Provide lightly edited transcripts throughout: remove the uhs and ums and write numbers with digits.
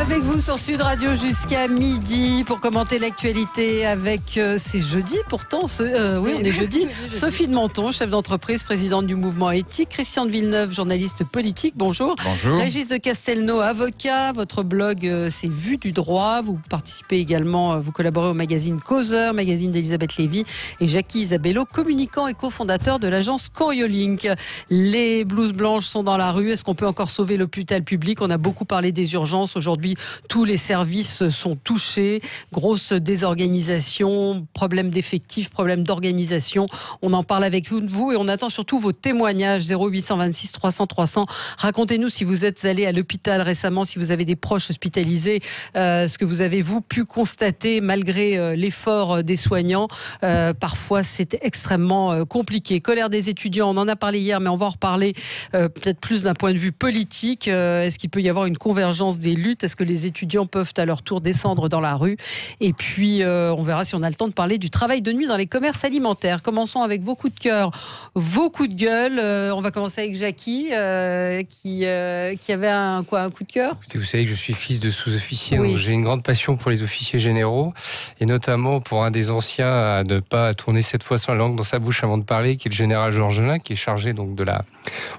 Avec vous sur Sud Radio jusqu'à midi pour commenter l'actualité avec, c'est jeudi pourtant, oui on est jeudi, Sophie de Menton, chef d'entreprise, présidente du mouvement éthique, Christian de Villeneuve, journaliste politique, bonjour. Bonjour. Régis de Castelnau, avocat, votre blog c'est Vue du droit, vous participez également, vous collaborez au magazine Causeur, magazine d'Elisabeth Lévy et Jackie Isabello, communicant et cofondateur de l'agence Coriolink. Les blouses blanches sont dans la rue, est-ce qu'on peut encore sauver l'hôpital public? On a beaucoup parlé des urgences, aujourd'hui tous les services sont touchés, grosse désorganisation, problème d'effectifs, problème d'organisation. On en parle avec vous et on attend surtout vos témoignages. 0826 300 300. Racontez-nous si vous êtes allé à l'hôpital récemment, si vous avez des proches hospitalisés, ce que vous avez vous pu constater malgré l'effort des soignants. Parfois c'est extrêmement compliqué. Colère des étudiants, on en a parlé hier, mais on va en reparler peut-être plus d'un point de vue politique. Est-ce qu'il peut y avoir une convergence des luttes? Est-ce que les étudiants peuvent à leur tour descendre dans la rue? Et puis, on verra si on a le temps de parler du travail de nuit dans les commerces alimentaires. Commençons avec vos coups de cœur, vos coups de gueule. On va commencer avec Jackie, qui avait un coup de cœur. Écoutez, vous savez que je suis fils de sous-officier, Oui. donc j'ai une grande passion pour les officiers généraux, et notamment pour un des anciens à ne pas tourner cette fois sa langue dans sa bouche avant de parler, qui est le général Georgelin, qui est chargé donc de la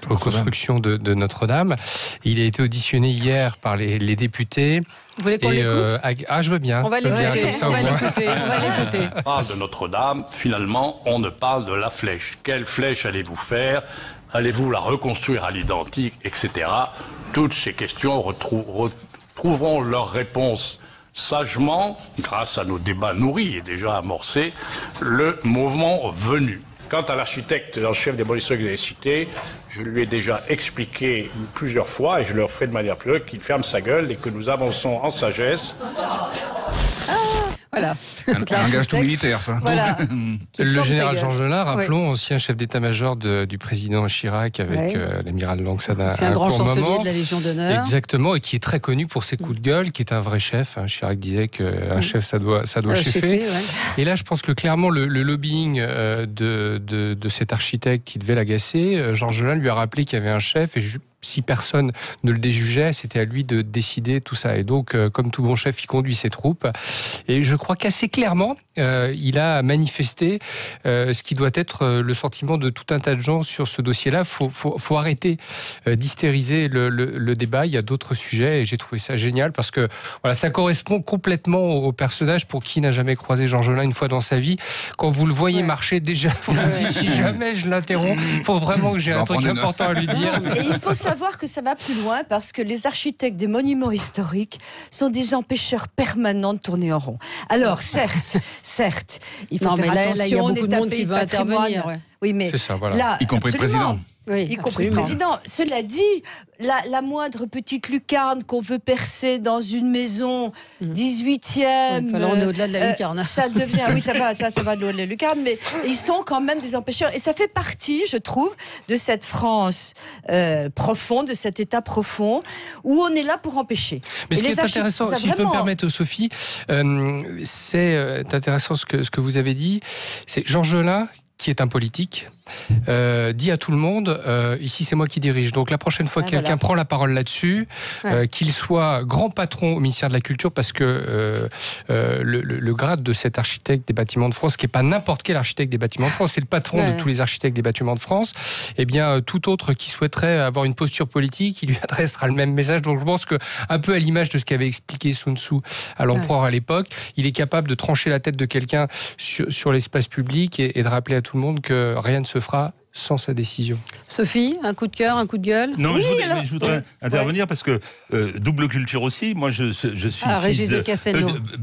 reconstruction de Notre-Dame. Il a été auditionné hier par les députés. Vous voulez qu'on l'écoute? Je veux bien. On va l'écouter. On va l'écouter. On parle de Notre-Dame, finalement, on ne parle de la flèche. Quelle flèche allez-vous faire? Allez-vous la reconstruire à l'identique, etc. Toutes ces questions retrouveront leur réponse sagement, grâce à nos débats nourris et déjà amorcés, le mouvement venu. Quant à l'architecte en chef des monuments que vous avez cité, je lui ai déjà expliqué plusieurs fois, et je le ferai de manière plus qu'il ferme sa gueule et que nous avançons en sagesse. Voilà. Un gage tout militaire, ça. Voilà. Le général Georgelin, rappelons, ancien chef d'état-major du président Chirac avec l'amiral Langsana. C'est un grand chancelier de la Légion d'honneur. Exactement, et qui est très connu pour ses coups de gueule, qui est un vrai chef. Chirac disait qu'un chef, ça doit cheffer. Ouais. Et là, je pense que clairement, le lobbying de cet architecte qui devait l'agacer, Georgelin lui a rappelé qu'il y avait un chef, et si personne ne le déjugeait, c'était à lui de décider tout ça. Et donc, comme tout bon chef, il conduit ses troupes. Et je crois qu'assez clairement, il a manifesté ce qui doit être le sentiment de tout un tas de gens sur ce dossier-là. Faut arrêter d'hystériser le débat. Il y a d'autres sujets et j'ai trouvé ça génial parce que voilà, ça correspond complètement au personnage pour qui n'a jamais croisé Georgelin une fois dans sa vie. Quand vous le voyez marcher, déjà, vous vous dites, si jamais je l'interromps, il faut vraiment que j'ai un truc important à lui dire. Et il faut savoir que ça va plus loin parce que les architectes des monuments historiques sont des empêcheurs permanents de tourner en rond. Alors certes, il faut faire attention. Là, il y a beaucoup on de est un monde pays qui de veut patrimoine. intervenir. Ouais. Oui, mais c'est ça, voilà. là, y compris le président. Oui, y compris le président. Cela dit, la moindre petite lucarne qu'on veut percer dans une maison 18e, on est au-delà de la lucarne. Ça devient, oui, ça va au-delà de la lucarne, mais ils sont quand même des empêcheurs. Et ça fait partie, je trouve, de cette France profonde, de cet État profond, où on est là pour empêcher. Mais ce qui est intéressant, si je peux me permettre, Sophie, c'est intéressant ce que vous avez dit, c'est Georgelin, qui est un politique, dit à tout le monde, ici c'est moi qui dirige. Donc la prochaine fois que quelqu'un prend la parole là-dessus, qu'il soit grand patron au ministère de la Culture, parce que le grade de cet architecte des bâtiments de France, qui n'est pas n'importe quel architecte des bâtiments de France, c'est le patron de tous les architectes des bâtiments de France, eh bien tout autre qui souhaiterait avoir une posture politique, il lui adressera le même message. Donc je pense qu'un peu à l'image de ce qu'avait expliqué Sun Tzu à l'empereur à l'époque, il est capable de trancher la tête de quelqu'un sur l'espace public et de rappeler à tout le monde que rien ne se fera sans sa décision. Sophie, un coup de cœur, un coup de gueule? Non, mais je voudrais intervenir parce que double culture aussi. Moi, je suis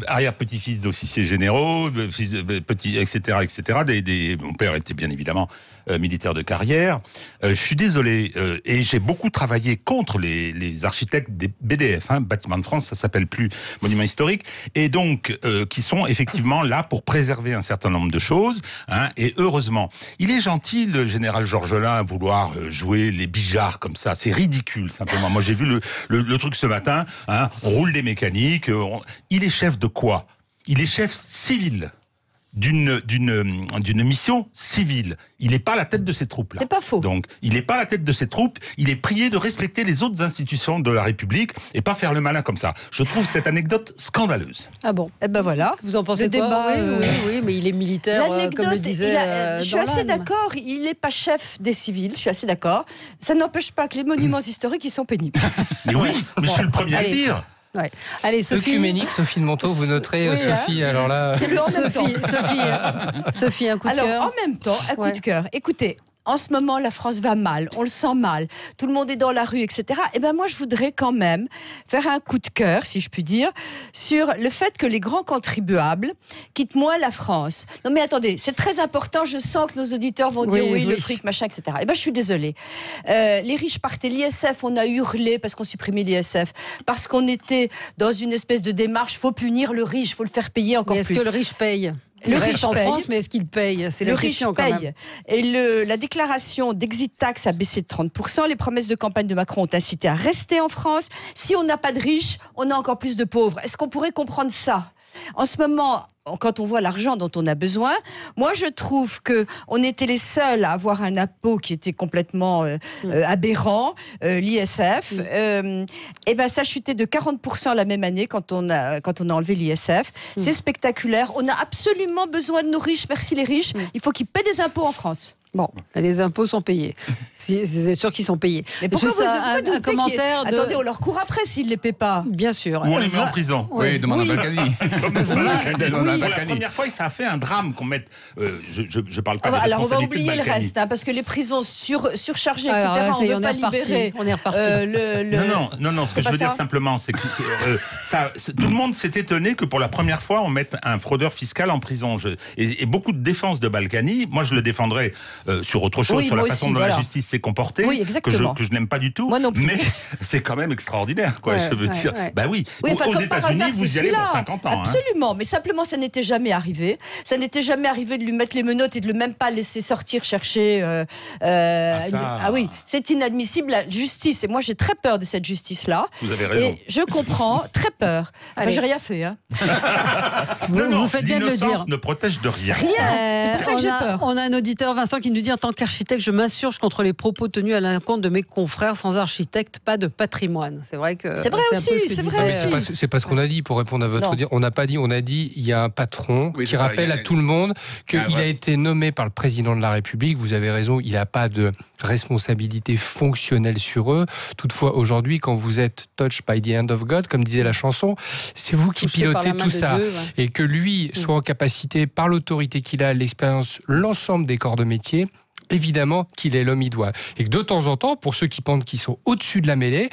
arrière-petit-fils d'officiers généraux, etc. Mon père était bien évidemment militaire de carrière. Je suis désolé, et j'ai beaucoup travaillé contre les architectes des BDF, Bâtiments de France, ça s'appelle plus Monuments historiques, et donc qui sont effectivement là pour préserver un certain nombre de choses. Et heureusement, il est gentil le général Georgelin à vouloir jouer les bijards comme ça. C'est ridicule simplement. Moi j'ai vu le truc ce matin. On roule des mécaniques. Il est chef de quoi? Il est chef civil. d'une mission civile. Il n'est pas à la tête de ces troupes-là. C'est pas faux. Donc, il n'est pas à la tête de ces troupes. Il est prié de respecter les autres institutions de la République et pas faire le malin comme ça. Je trouve cette anecdote scandaleuse. Ah bon? Eh ben voilà. Vous en pensez quoi? Oui, mais il est militaire, comme le disait. Je suis assez d'accord. Il n'est pas chef des civils. Je suis assez d'accord. Ça n'empêche pas que les monuments historiques, ils sont pénibles. Mais oui, mais je suis le premier à le dire. Ouais. Allez, Sophie. Œcuménique, Sophie de Montaut, vous noterez, Oui, Sophie, alors là. C'est le en même temps. Sophie, un coup de cœur. Alors, en même temps, un coup de cœur. Écoutez, en ce moment, la France va mal, on le sent mal, tout le monde est dans la rue, etc. Et ben moi, je voudrais quand même faire un coup de cœur, si je puis dire, sur le fait que les grands contribuables quittent moins la France. Non mais attendez, c'est très important, je sens que nos auditeurs vont dire oui, le fric, machin, etc. Et ben je suis désolée. Les riches partaient, l'ISF, on a hurlé parce qu'on supprimait l'ISF, parce qu'on était dans une espèce de démarche, faut punir le riche, faut le faire payer encore plus. Est-ce que le riche paye? Le riche en paye. France, mais est-ce qu'il paye? C'est le la riche question paye. quand même. Et la déclaration d'exit tax a baissé de 30%. Les promesses de campagne de Macron ont incité à rester en France. Si on n'a pas de riches, on a encore plus de pauvres. Est-ce qu'on pourrait comprendre ça? En ce moment, quand on voit l'argent dont on a besoin, moi je trouve qu'on était les seuls à avoir un impôt qui était complètement aberrant, l'ISF. Et ben ça chutait de 40% la même année quand on a enlevé l'ISF. C'est spectaculaire. On a absolument besoin de nos riches. Merci les riches. Il faut qu'ils paient des impôts en France. Bon, les impôts sont payés. Vous êtes sûr qu'ils sont payés. Mais pourquoi juste un commentaire Attendez, on leur court après s'ils ne les paient pas. Bien sûr. Ou on les met en prison. Oui, demande à Balkany. Pour la première fois, ça a fait un drame qu'on mette. Je parle pas de alors on va responsabilité de oublier le Balkany. reste, parce que les prisons surchargées, etc. Alors, là, on ne veut on pas est reparti. libérer. On est reparti. Non. Ce que je veux dire simplement, c'est que tout le monde s'est étonné que pour la première fois, on mette un fraudeur fiscal en prison. Et beaucoup de défense de Balkany. Moi, je le défendrais sur autre chose, sur la façon dont la justice s'est comportée, que je n'aime pas du tout. Moi non plus. Mais c'est quand même extraordinaire, quoi. Je veux dire. Bah oui. Enfin, aux États-Unis, vous y allez pour 50 ans. Absolument. Mais simplement, ça n'était jamais arrivé. Ça n'était jamais arrivé de lui mettre les menottes et de le même pas laisser sortir chercher. Ah oui, c'est inadmissible. La justice. Et moi, j'ai très peur de cette justice-là. Vous avez raison. Et je comprends, très peur. Enfin, j'ai rien fait. Hein. Vous faites bien de le dire. L'innocence ne protège de rien. C'est pour ça que j'ai peur. On a un auditeur, Vincent, qui nous dit: en tant qu'architecte, je m'insurge contre les propos tenus à l'encontre de mes confrères. Sans architecte, pas de patrimoine. C'est vrai que c'est vrai aussi. C'est vrai aussi. C'est pas ce qu'on a dit, pour répondre à votre dire. On n'a pas dit. On a dit il y a un patron qui rappelle à tout le monde qu'il a été nommé par le président de la République. Vous avez raison. Il n'a pas de responsabilité fonctionnelle sur eux. Toutefois, aujourd'hui, quand vous êtes touched by the hand of God, comme disait la chanson, c'est vous qui pilotez tout ça, et que lui soit en capacité, par l'autorité qu'il a, l'expérience, l'ensemble des corps de métier, évidemment qu'il est l'homme idoine. Et que de temps en temps, pour ceux qui pensent qu'ils sont au-dessus de la mêlée,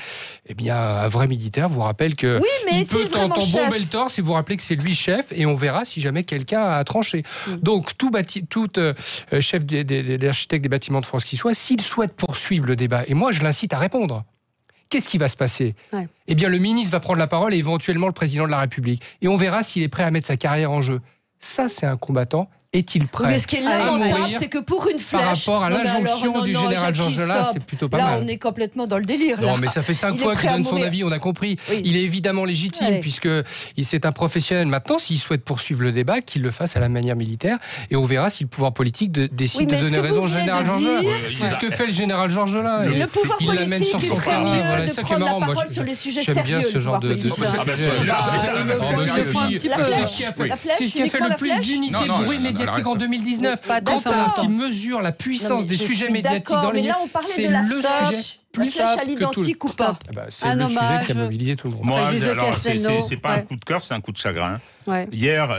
eh bien, un vrai militaire vous rappelle que il peut tenter bomber le torse et vous rappeler que c'est lui chef, et on verra si jamais quelqu'un a tranché. Donc, tout chef des architectes des bâtiments de France qui soit, s'il souhaite poursuivre le débat, et moi je l'incite à répondre, qu'est-ce qui va se passer ? Eh bien, le ministre va prendre la parole et éventuellement le président de la République. Et on verra s'il est prêt à mettre sa carrière en jeu. Ça, c'est un combattant. Est-il prêt mais ce qui est lamentable, c'est que pour une flèche... Par rapport à l'injonction du général Georges Delas, c'est plutôt pas mal. Là, on est complètement dans le délire. Non, mais ça fait 5 fois qu'il donne son avis, on a compris. Oui. Il est évidemment légitime, puisque c'est un professionnel. Maintenant, s'il souhaite poursuivre le débat, qu'il le fasse à la manière militaire, et on verra si le pouvoir politique décide de donner raison au général Georges Delas. C'est ce que fait le général Georges Delas. Le pouvoir il l'amène sur son terrain. Voilà, c'est ça qui est marrant. Moi, j'aime bien ce genre de sujet. C'est ce qui a fait le plus d'unité bruit médiatique en 2019. Quentin, qui mesure la puissance des sujets médiatique dans les... C'est le sujet plus à l'identique ou pas. C'est le sujet qui a mobilisé tout le monde. Moi, alors, c'est pas un coup de cœur, c'est un coup de chagrin. Hier,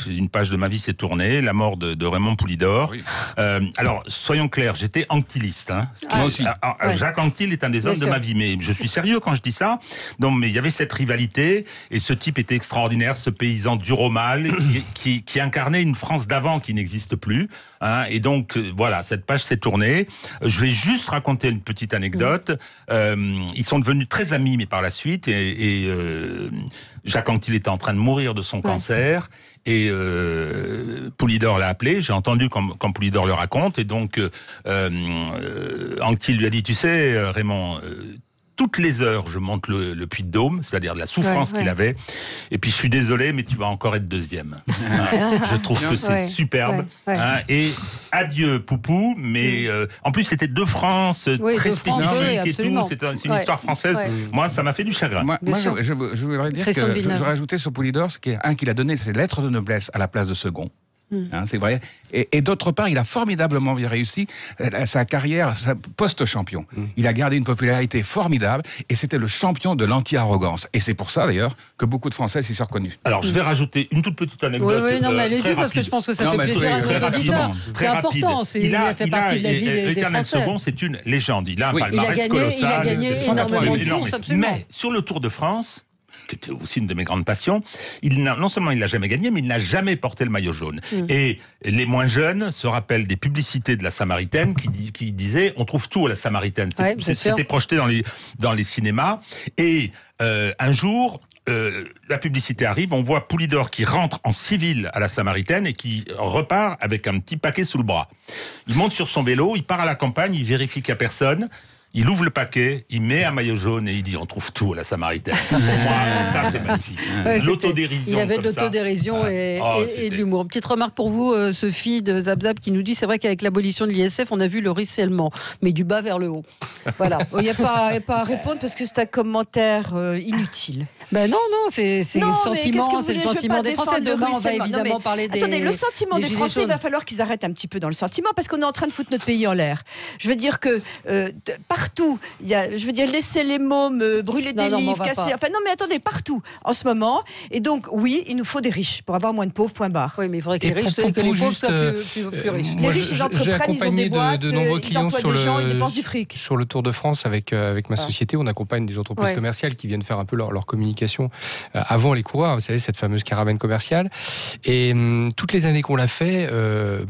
une page de ma vie s'est tournée, la mort de Raymond Poulidor. Alors, soyons clairs, j'étais anctiliste. Moi aussi. Jacques Anquetil est un des hommes de ma vie, mais je suis sérieux quand je dis ça. Donc, mais il y avait cette rivalité, et ce type était extraordinaire, ce paysan dur au mal, qui incarnait une France d'avant qui n'existe plus. Et donc, voilà, cette page s'est tournée. Je vais juste raconter une petite anecdote. Ils sont devenus très amis, mais par la suite, et Jacques Anquetil était en train de mourir de son cancer, et Poulidor l'a appelé. J'ai entendu quand Poulidor le raconte, et donc Anquetil lui a dit: tu sais, Raymond, toutes les heures, je monte le Puy de Dôme, c'est-à-dire de la souffrance qu'il avait. Et puis je suis désolé, mais tu vas encore être deuxième. Je trouve que c'est superbe. Et adieu Poupou, mais en plus c'était de France, très spécifique et tout. C'est une histoire française. Moi, ça m'a fait du chagrin. Moi je voudrais dire que je rajoutais sur Poulidor, qu'il a donné ses lettres de noblesse à la place de second. C'est vrai. Et d'autre part, il a formidablement bien réussi sa carrière post-champion. Il a gardé une popularité formidable et c'était le champion de l'anti-arrogance. Et c'est pour ça, d'ailleurs, que beaucoup de Français s'y sont reconnus. Alors, je vais rajouter une toute petite anecdote. Oui, non, mais allez-y, parce que je pense que ça fait plaisir à nos auditeurs. C'est important, il fait partie de la vie des Français. Second, c'est une légende. Il a un palmarès colossal. Il a gagné énormément de courses, absolument. Mais sur le Tour de France, qui était aussi une de mes grandes passions, non seulement il n'a jamais gagné, mais il n'a jamais porté le maillot jaune. Et les moins jeunes se rappellent des publicités de la Samaritaine qui disaient « on trouve tout à la Samaritaine ». C'était projeté dans les cinémas. Et un jour, la publicité arrive, on voit Poulidor qui rentre en civil à la Samaritaine et qui repart avec un petit paquet sous le bras. Il monte sur son vélo, il part à la campagne, il vérifie qu'il n'y a personne. Il ouvre le paquet, il met un maillot jaune et il dit on trouve tout à la Samaritaine. Pour moi, ça c'est magnifique. L'autodérision. Il avait de l'autodérision et de l'humour. Petite remarque pour vous, Sophie de Zap qui nous dit c'est vrai qu'avec l'abolition de l'ISF, on a vu le ruissellement, mais du bas vers le haut. Voilà. Il n'y a pas à répondre parce que c'est un commentaire inutile. Ben non, c'est le sentiment des Français. Demain, on va évidemment parler des. Attendez, le sentiment des Français, il va falloir qu'ils arrêtent un petit peu dans le sentiment parce qu'on est en train de foutre notre pays en l'air. Je veux dire que partout, laisser les mômes brûler des livres, casser. Enfin, non, mais attendez, partout en ce moment. Et donc, oui, il nous faut des riches pour avoir moins de pauvres, point barre. Oui, mais il faudrait que les riches soient plus riches. Les riches, ils entreprennent, ils ont des boîtes, de nombreux clients ils emploient des gens, ils dépensent du fric. Sur le Tour de France, avec ma société, on accompagne des entreprises commerciales qui viennent faire un peu leur communication avant les coureurs. Vous savez, cette fameuse caravane commerciale. Et toutes les années qu'on l'a fait,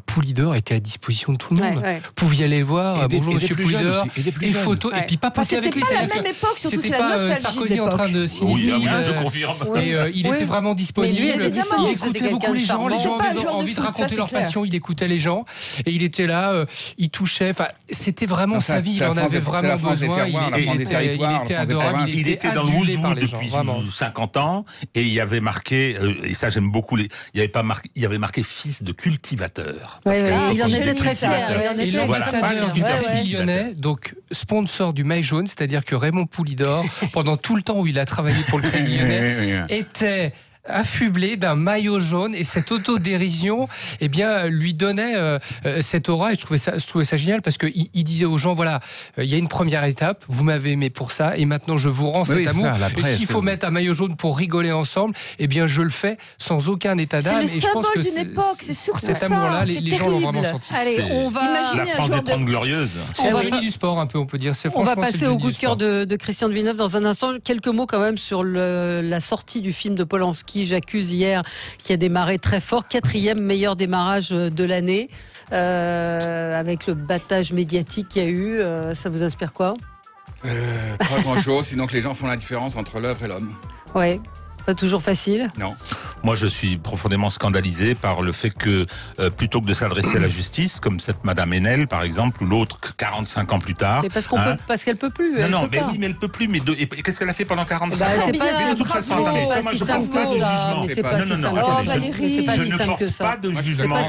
Poulidor était à disposition de tout le monde. Vous pouviez aller le voir. Bonjour, monsieur Poulidor. Une photo et puis pas passer avec lui. C'était pas la même époque, surtout c'est la nostalgie Sarkozy en train de s'initier. Je confirme. Et il était vraiment disponible. Il écoutait beaucoup les gens. Les gens avaient envie de raconter leur passion. Il écoutait les gens et il était là. Il touchait. Enfin, c'était vraiment sa vie. Il en avait vraiment besoin. Il était adorable. Il était dans le Wouzou depuis 50 ans et il y avait marqué, et ça j'aime beaucoup, il y avait marqué fils de cultivateur. Il en était très fier. Et l'ambassadeur du Crédit Lyonnais, donc sponsor du maillot jaune, c'est-à-dire que Raymond Poulidor, pendant tout le temps où il a travaillé pour le Crédit Lyonnais, était affublé d'un maillot jaune et cette autodérision lui donnait cette aura et je trouvais ça génial parce qu'il disait aux gens voilà, il y a une première étape, vous m'avez aimé pour ça et maintenant je vous rends cet amour et s'il faut mettre un maillot jaune pour rigoler ensemble, je le fais sans aucun état d'âme. C'est le symbole d'une époque, c'est surtout ça. Cet amour-là, les gens l'ont vraiment senti. Allez, on va imaginer la France des 30 glorieuses. C'est un génie du sport un peu, on peut dire. On va passer au coup de cœur de Christian de Villeneuve dans un instant. Quelques mots quand même sur la sortie du film de Polanski, J'accuse hier, qui a démarré très fort, 4e meilleur démarrage de l'année, avec le battage médiatique qu'il y a eu. Ça vous inspire quoi ? Pas grand-chose, sinon que les gens font la différence entre l'œuvre et l'homme. Ouais. Pas toujours facile. Non. Moi, je suis profondément scandalisé par le fait que, plutôt que de s'adresser à la justice, comme cette Madame Haenel, par exemple, ou l'autre 45 ans plus tard. Mais parce qu'elle peut plus. Mais elle peut plus. Mais qu'est-ce qu'elle a fait pendant 45 ans? C'est pas de toute façon. C'est pas si simple que ça. Mais c'est pas si simple que ça.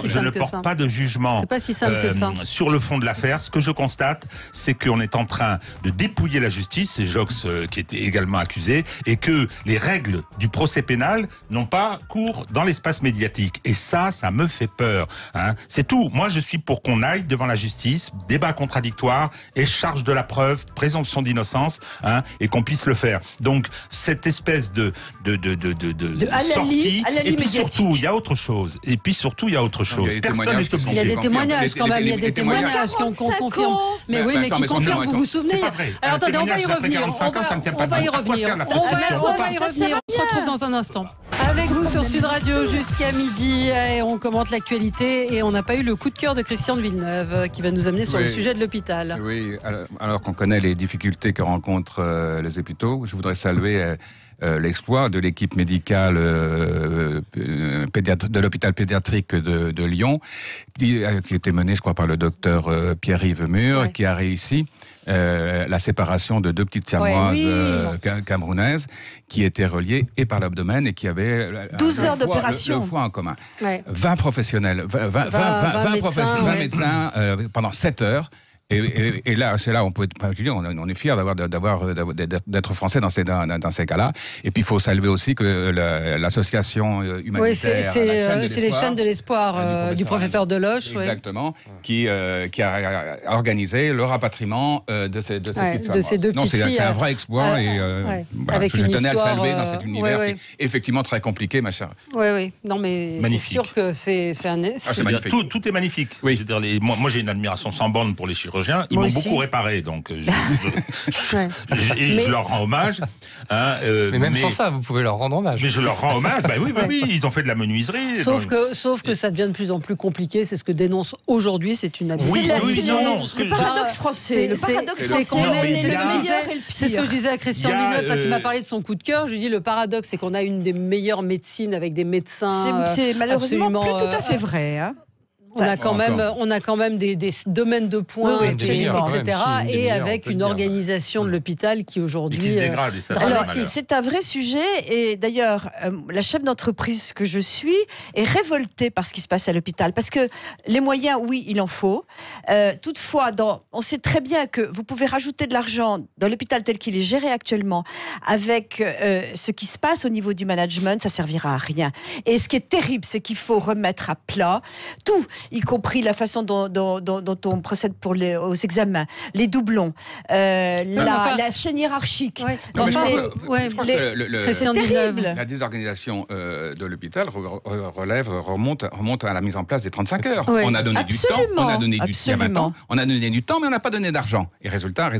Je ne porte pas de jugement. C'est pas si simple que ça. Sur le fond de l'affaire, ce que je constate, c'est qu'on est en train de dépouiller la justice. C'est Jox qui était également accusé, et que les règles du procès pénal n'ont pas cours dans l'espace médiatique. Et ça me fait peur. C'est tout. Moi, je suis pour qu'on aille devant la justice, débat contradictoire et charge de la preuve, présomption d'innocence, et qu'on puisse le faire. Donc, cette espèce de sortie. Et puis surtout, il y a autre chose. Personne n'est obligé. Il y a des témoignages quand même. Il y a des témoignages qu'on confirme. Mais oui, mais qui confirment, vous vous souvenez? Alors attendez, on va y revenir. On va y revenir. On se retrouve dans un instant. Avec vous sur Sud Radio jusqu'à midi et on commente l'actualité et on n'a pas eu le coup de cœur de Christian de Villeneuve qui va nous amener sur le sujet de l'hôpital. Oui, alors qu'on connaît les difficultés que rencontrent les hôpitaux, je voudrais saluer l'exploit de l'équipe médicale de l'hôpital pédiatrique de Lyon, qui était menée, je crois, par le docteur Pierre-Yves Mur, qui a réussi la séparation de 2 petites siamoises camerounaises qui étaient reliées et par l'abdomen et qui avaient 12 heures d'opération. Le foie en commun. 20 professionnels, 20 professionnels, 20 médecins pendant 7 heures. Et là, c'est là où on est fiers d'être français dans ces cas-là. Et puis, il faut saluer aussi que l'association humanitaire... Oui, c'est les chaînes de l'espoir du professeur Deloche. Exactement, qui a organisé le rapatriement de ces 2 petites filles. C'est un vrai exploit et je tenais à le saluer dans cet univers qui est effectivement très compliqué, ma chère. Oui. Non, mais c'est sûr que c'est magnifique. Tout est magnifique. Oui. Je veux dire, moi, j'ai une admiration sans borne pour les chirurgiens. Ils m'ont beaucoup réparé, donc je leur rends hommage. Mais même sans ça, vous pouvez leur rendre hommage. Mais je leur rends hommage, oui, ils ont fait de la menuiserie. Sauf que ça devient de plus en plus compliqué, c'est ce que dénonce aujourd'hui, c'est une habitude. Le paradoxe français, c'est qu'on est le meilleur et le pire. C'est ce que je disais à Christian Villeneuve quand il m'a parlé de son coup de cœur. Je lui dis, le paradoxe, c'est qu'on a une des meilleures médecines avec des médecins. C'est malheureusement plus tout à fait vrai, hein. On a quand même des domaines de points, etc. Et avec une organisation de l'hôpital qui aujourd'hui... qui se dégrade. Alors, c'est un vrai sujet. Et d'ailleurs, la chef d'entreprise que je suis est révoltée par ce qui se passe à l'hôpital. Parce que les moyens, oui, il en faut. Toutefois, on sait très bien que vous pouvez rajouter de l'argent dans l'hôpital tel qu'il est géré actuellement, avec ce qui se passe au niveau du management, ça servira à rien. Et ce qui est terrible, c'est qu'il faut remettre à plat tout, y compris la façon dont on procède aux examens, les doublons, la chaîne hiérarchique. C'est terrible. La désorganisation de l'hôpital remonte à la mise en place des 35 heures. On a donné du temps, on a donné il y a 20 ans, on a donné du temps, mais on n'a pas donné d'argent. Et résultat.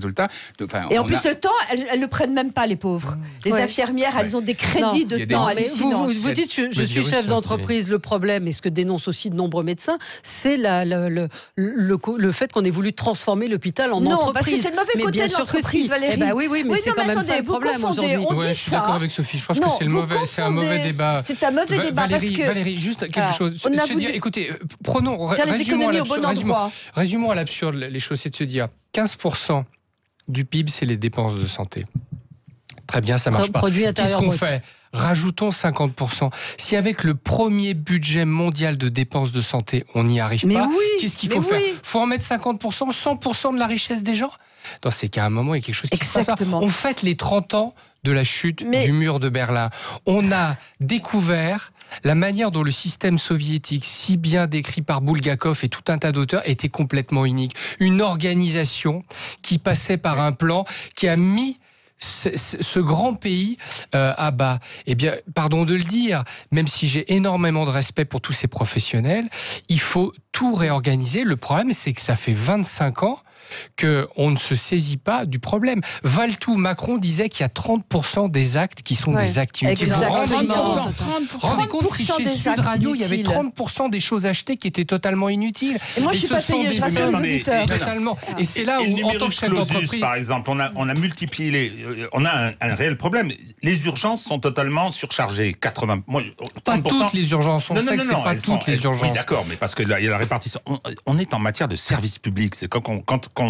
Et en plus, le temps, elles le prennent même pas, les pauvres. Les infirmières, elles ont des crédits de temps hallucinants. Vous dites, je suis chef d'entreprise, le problème, et ce que dénoncent aussi de nombreux médecins, c'est le fait qu'on ait voulu transformer l'hôpital en entreprise. Non, parce que c'est le mauvais côté de l'entreprise, Valérie. Oui, mais c'est quand même ça le problème aujourd'hui. Je suis d'accord avec Sophie. Je pense que c'est un mauvais débat. C'est un mauvais débat parce que... Valérie, juste quelque chose. Écoutez, résumons à l'absurde les choses, c'est de se dire 15% du PIB, c'est les dépenses de santé. Très bien, ça marche pas. Qu'est-ce qu'on fait ? Rajoutons 50%. Si avec le premier budget mondial de dépenses de santé, on n'y arrive pas, qu'est-ce qu'il faut faire ? Il faut en mettre 50%, 100% de la richesse des gens ? Dans ces cas, à un moment, il y a quelque chose qui se passe. On fête les 30 ans de la chute du mur de Berlin. On a découvert la manière dont le système soviétique, si bien décrit par Bulgakov et tout un tas d'auteurs, était complètement unique. Une organisation qui passait par un plan qui a mis ce grand pays à bas. Eh bien, pardon de le dire, même si j'ai énormément de respect pour tous ces professionnels, il faut tout réorganiser. Le problème, c'est que ça fait 25 ans qu'on ne se saisit pas du problème. Valtou, Macron disait qu'il y a 30% des actes qui sont des actes inutiles. Rendez compte si chez Sud Radio, il y avait 30% des choses achetées qui étaient totalement inutiles. Et moi, je suis pas payée, je rassure les auditeurs. Totalement. Et c'est là où, en tant que chef d'entreprise... Par exemple, on a multiplié on a un réel problème. Les urgences sont totalement surchargées. 80%. Pas toutes les urgences. On sait que c'est pas toutes les urgences. Oui, d'accord, mais parce qu'il y a la répartition. On est en matière de service public. C'est quand on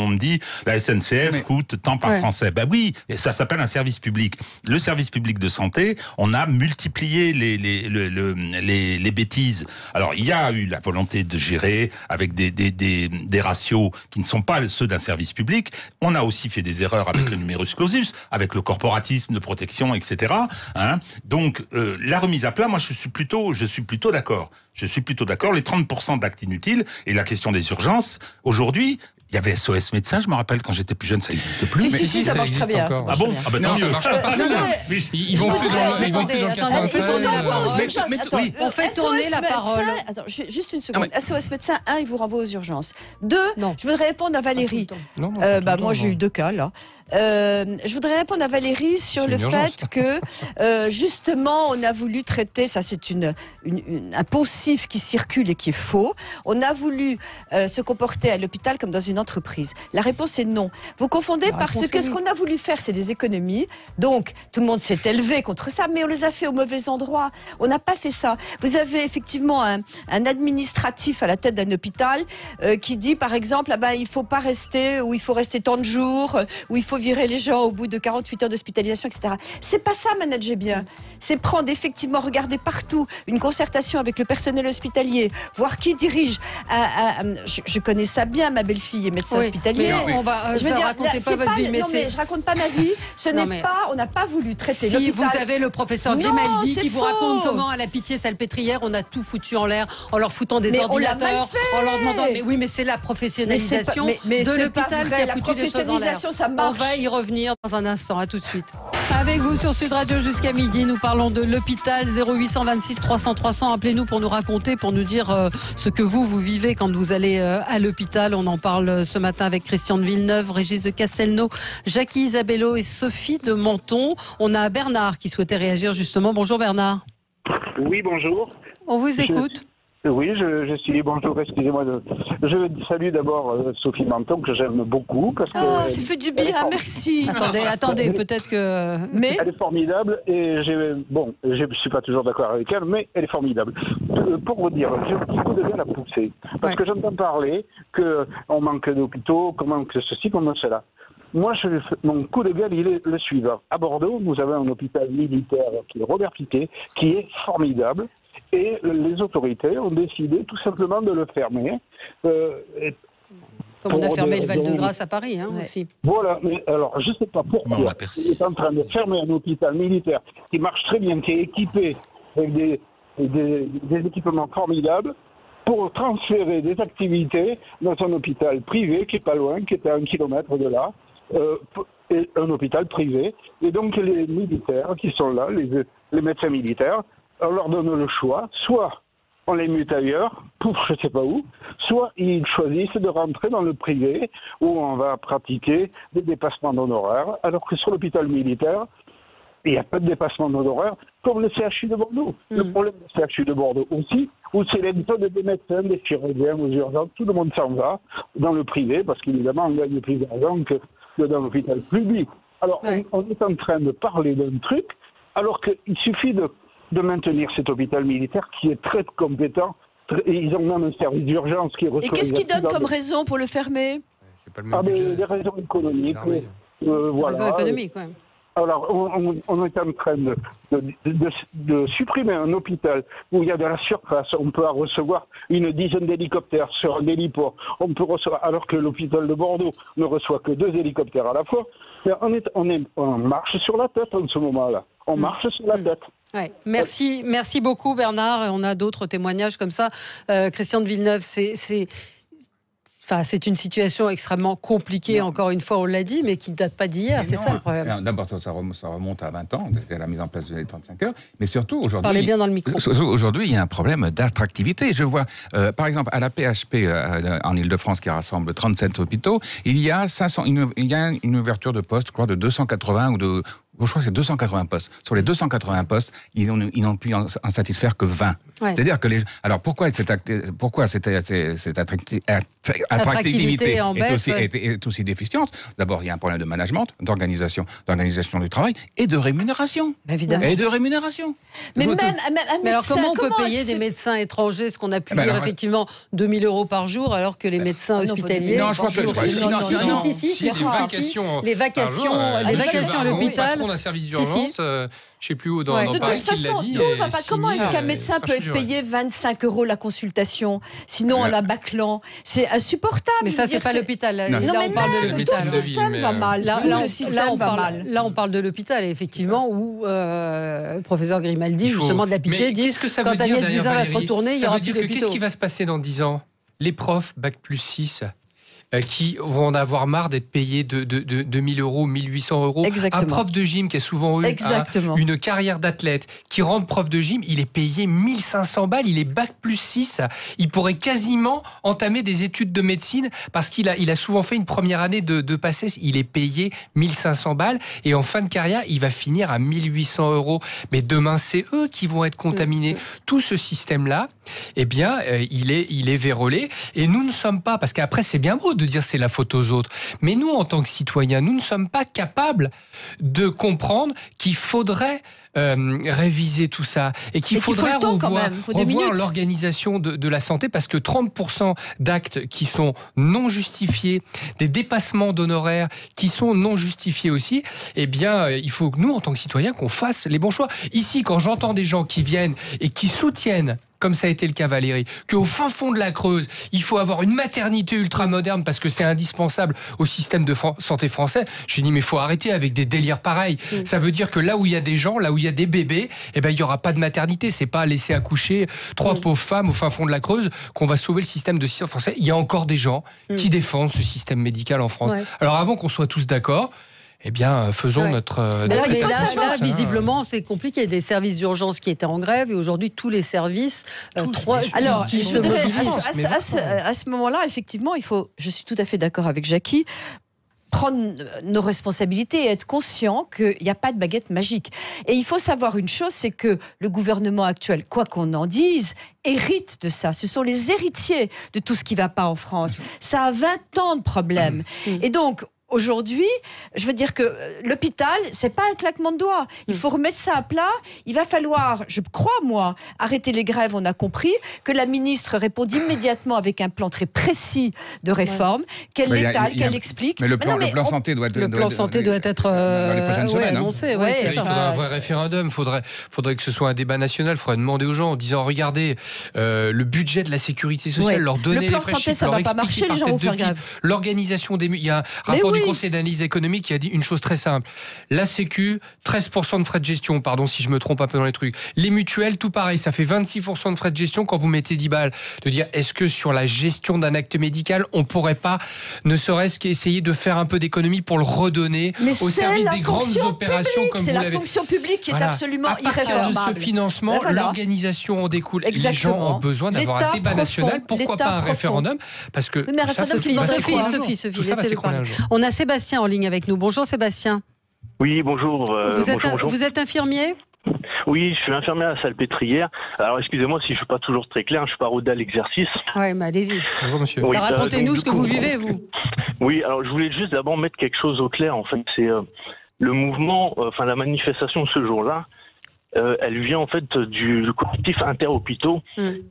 me dit la SNCF coûte tant par Français. Ben oui, ça s'appelle un service public. Le service public de santé, on a multiplié les bêtises. Alors, il y a eu la volonté de gérer avec des ratios qui ne sont pas ceux d'un service public. On a aussi fait des erreurs avec le numerus clausus, avec le corporatisme de protection, etc. Donc, la remise à plat, moi, je suis plutôt d'accord. Je suis plutôt d'accord. Les 30% d'actes inutiles et la question des urgences, aujourd'hui, il y avait SOS Médecins, je me rappelle, quand j'étais plus jeune, ça n'existe plus. Si, ça marche très bien. Ah bon ? Ah ben non, ça marche pas. Ils vont plus dans le 93. On fait tourner la parole. Attends, juste une seconde. SOS Médecins, 1, il vous renvoie aux urgences. 2, je voudrais répondre à Valérie. Moi, j'ai eu 2 cas, là. Je voudrais répondre à Valérie sur le fait que, justement, on a voulu traiter, ça c'est un poncif qui circule et qui est faux, on a voulu se comporter à l'hôpital comme dans une entreprise. La réponse est non. Vous confondez parce que ce qu'on a voulu faire, c'est des économies. Donc, tout le monde s'est élevé contre ça, mais on les a fait au mauvais endroit. On n'a pas fait ça. Vous avez effectivement un administratif à la tête d'un hôpital qui dit, par exemple, il ne faut pas rester, ou il faut rester tant de jours, ou il faut virer les gens au bout de 48 heures d'hospitalisation, etc. C'est pas ça, manager bien. C'est prendre effectivement, regarder partout, une concertation avec le personnel hospitalier, voir qui dirige. Je connais ça bien, ma belle-fille est médecin hospitalier. On va, je veux dire, racontez pas votre vie, mais je raconte pas ma vie. On n'a pas voulu traiter l'hôpital. Vous avez le professeur Grimaldi qui vous raconte comment à la Pitié-Salpêtrière on a tout foutu en l'air en leur foutant des ordinateurs, en leur demandant. Mais c'est la professionnalisation de l'hôpital qui a foutu les choses en l'air. On va y revenir dans un instant. À tout de suite. Avec vous sur Sud Radio jusqu'à midi, nous parlons de l'hôpital. 0826 300 300. Appelez-nous pour nous raconter, pour nous dire ce que vous vivez quand vous allez à l'hôpital. On en parle ce matin avec Christian de Villeneuve, Régis de Castelnau, Jackie Isabello et Sophie de Menton. On a Bernard qui souhaitait réagir justement. Bonjour Bernard. Oui, bonjour. On vous écoute. Oui, je suis bonjour, excusez-moi. Je salue d'abord Sophie Menton, que j'aime beaucoup. Parce que ça fait du bien, merci. Attendez, peut-être que... Mais... Elle est formidable, et je suis pas toujours d'accord avec elle, mais elle est formidable. Pour vous dire, j'ai un petit coup de gueule à pousser. Parce que j'entends parler qu'on manque d'hôpitaux, qu'on manque ceci, qu'on manque cela. Moi, mon coup de gueule, il est le suivant. À Bordeaux, nous avons un hôpital militaire qui est Robert Picquet, qui est formidable. Et les autorités ont décidé tout simplement de le fermer. Comme on a fermé le Val-de-Grâce à Paris aussi. Voilà, mais alors je ne sais pas pourquoi il est en train de fermer un hôpital militaire qui marche très bien, qui est équipé avec des équipements formidables, pour transférer des activités dans un hôpital privé qui est pas loin, qui est à 1 kilomètre de là, et un hôpital privé. Et donc les militaires qui sont là, les médecins militaires, on leur donne le choix, soit on les mute ailleurs, pour je ne sais pas où, soit ils choisissent de rentrer dans le privé, où on va pratiquer des dépassements d'honoraires, alors que sur l'hôpital militaire, il n'y a pas de dépassement d'honoraires, comme le CHU de Bordeaux. Le problème du CHU de Bordeaux aussi, où c'est l'épisode des médecins, des chirurgiens, aux urgences, tout le monde s'en va dans le privé, parce qu'évidemment, on gagne plus d'argent que dans l'hôpital public. Alors, on est en train de parler d'un truc, alors qu'il suffit de maintenir cet hôpital militaire qui est très compétent. Ils ont même un service d'urgence qui est reçu. Et qu'est-ce qu'ils donnent comme raison pour le fermer? Des raisons économiques. Voilà. Raisons économiques, oui. Alors, on est en train de supprimer un hôpital où il y a de la surface. On peut recevoir une dizaine d'hélicoptères sur un héliport. On peut recevoir, alors que l'hôpital de Bordeaux ne reçoit que 2 hélicoptères à la fois. Mais on marche sur la tête en ce moment-là. On marche sur la tête. Ouais. Merci beaucoup Bernard. On a d'autres témoignages comme ça. Christian de Villeneuve, c'est une situation extrêmement compliquée, encore une fois, on l'a dit, mais qui ne date pas d'hier, c'est ça le problème. D'abord, ça remonte à 20 ans, à la mise en place des 35 heures, mais surtout aujourd'hui... Parlez bien dans le micro. Aujourd'hui, il y a un problème d'attractivité. Je vois, par exemple, à la PHP en Ile-de-France, qui rassemble 37 hôpitaux, il y a une ouverture de poste, je crois, de 280 ou de... Je crois que c'est 280 postes. Sur les 280 postes, ils n'ont pu en satisfaire que 20. Ouais. C'est-à-dire que alors pourquoi cette attractivité est aussi déficiente? D'abord, il y a un problème de management, d'organisation du travail et de rémunération. Évidemment. Et de rémunération. Mais alors comment on peut payer des médecins étrangers, ce qu'on a pu dire effectivement 2 000 € par jour, alors que les médecins hospitaliers... Non, je crois que... Les vacations à l'hôpital... On a un service d'urgence, je ne sais plus où, dans de Paris, toute façon, dit, tout ne va pas. Comment est-ce qu'un médecin peut être payé 25 € la consultation, sinon en la bâclant? C'est insupportable. Mais ça, c'est pas l'hôpital. Là, on parle de l'hôpital. Tout le système va mal. Là, on parle de l'hôpital, effectivement, où le professeur Grimaldi, justement, de la Pitié, dit que quand Agnès Buzyn va se retourner, il y aura plus d'hôpitaux. Qu'est-ce qui va se passer dans 10 ans? Les profs, bac+6, qui vont en avoir marre d'être payés de 2000 €, 1800 €. Exactement. Un prof de gym qui a souvent eu une carrière d'athlète, qui rentre prof de gym, il est payé 1500 balles, il est bac+6. Il pourrait quasiment entamer des études de médecine parce qu'il a souvent fait une première année de PACES. Il est payé 1500 balles et en fin de carrière, il va finir à 1800 €. Mais demain, c'est eux qui vont être contaminés. Tout ce système-là, eh bien, il est vérolé. Et nous ne sommes pas, parce qu'après, c'est bien beau de dire c'est la faute aux autres. Mais nous, en tant que citoyens, nous ne sommes pas capables de comprendre qu'il faudrait réviser tout ça et qu'il faudrait revoir l'organisation de la santé, parce que 30% d'actes qui sont non justifiés, des dépassements d'honoraires qui sont non justifiés aussi, eh bien, il faut que nous, en tant que citoyens, qu'on fasse les bons choix. Ici, quand j'entends des gens qui viennent et qui soutiennent, comme ça a été le cas Valérie, qu'au fin fond de la Creuse, il faut avoir une maternité ultra-moderne parce que c'est indispensable au système de santé français. Je dis mais il faut arrêter avec des délires pareils. Ça veut dire que là où il y a des gens, là où il y a des bébés, eh ben, il n'y aura pas de maternité. C'est pas laisser accoucher 3 pauvres femmes au fin fond de la Creuse qu'on va sauver le système de santé français. Il y a encore des gens qui défendent ce système médical en France. Alors avant qu'on soit tous d'accord, eh bien, faisons notre... Là, visiblement, c'est compliqué. Des services d'urgence qui étaient en grève et aujourd'hui, tous les services... Alors, à ce moment-là, effectivement, je suis tout à fait d'accord avec Jackie, prendre nos responsabilités et être conscient qu'il n'y a pas de baguette magique. Et il faut savoir une chose, c'est que le gouvernement actuel, quoi qu'on en dise, hérite de ça. Ce sont les héritiers de tout ce qui ne va pas en France. Ça a 20 ans de problèmes. Et donc, aujourd'hui, je veux dire que l'hôpital, c'est pas un claquement de doigts. Il faut remettre ça à plat. Il va falloir, je crois moi, arrêter les grèves. On a compris que la ministre répond immédiatement avec un plan très précis de réforme, qu'elle l'étale, qu'elle explique. Mais le plan santé doit être dans les prochaines semaines, annoncé. Il faudrait un vrai référendum. Faudrait que ce soit un débat national. Il faudrait demander aux gens en disant regardez le budget de la sécurité sociale, leur donner les plan santé, ça va pas marcher. Les gens vont faire grève. L'organisation des... Il y a un rapport du Conseil d'analyse économique qui a dit une chose très simple. La Sécu, 13% de frais de gestion, pardon si je me trompe un peu dans les trucs. Les mutuelles, tout pareil, ça fait 26% de frais de gestion quand vous mettez 10 balles. De dire, est-ce que sur la gestion d'un acte médical, on pourrait pas, ne serait-ce qu'essayer de faire un peu d'économie pour le redonner au service des grandes opérations comme vous l'avez. C'est la fonction publique qui est absolument irréformable. À partir de ce financement, l'organisation en découle. Exactement. Les gens ont besoin d'avoir un débat national. Pourquoi pas un référendum? Parce que on a Sébastien en ligne avec nous. Bonjour Sébastien. Oui, bonjour. Vous êtes infirmier ? Oui, je suis infirmier à la Salpêtrière. Alors, excusez-moi si je ne suis pas toujours très clair, je suis pas rodé à l'exercice. Oui, mais allez-y. Bonjour monsieur. Oui, racontez-nous ce que vous vivez, vous. Oui, alors je voulais juste d'abord mettre quelque chose au clair. En fait, c'est le mouvement, la manifestation de ce jour-là, elle vient en fait du collectif Inter-Hôpitaux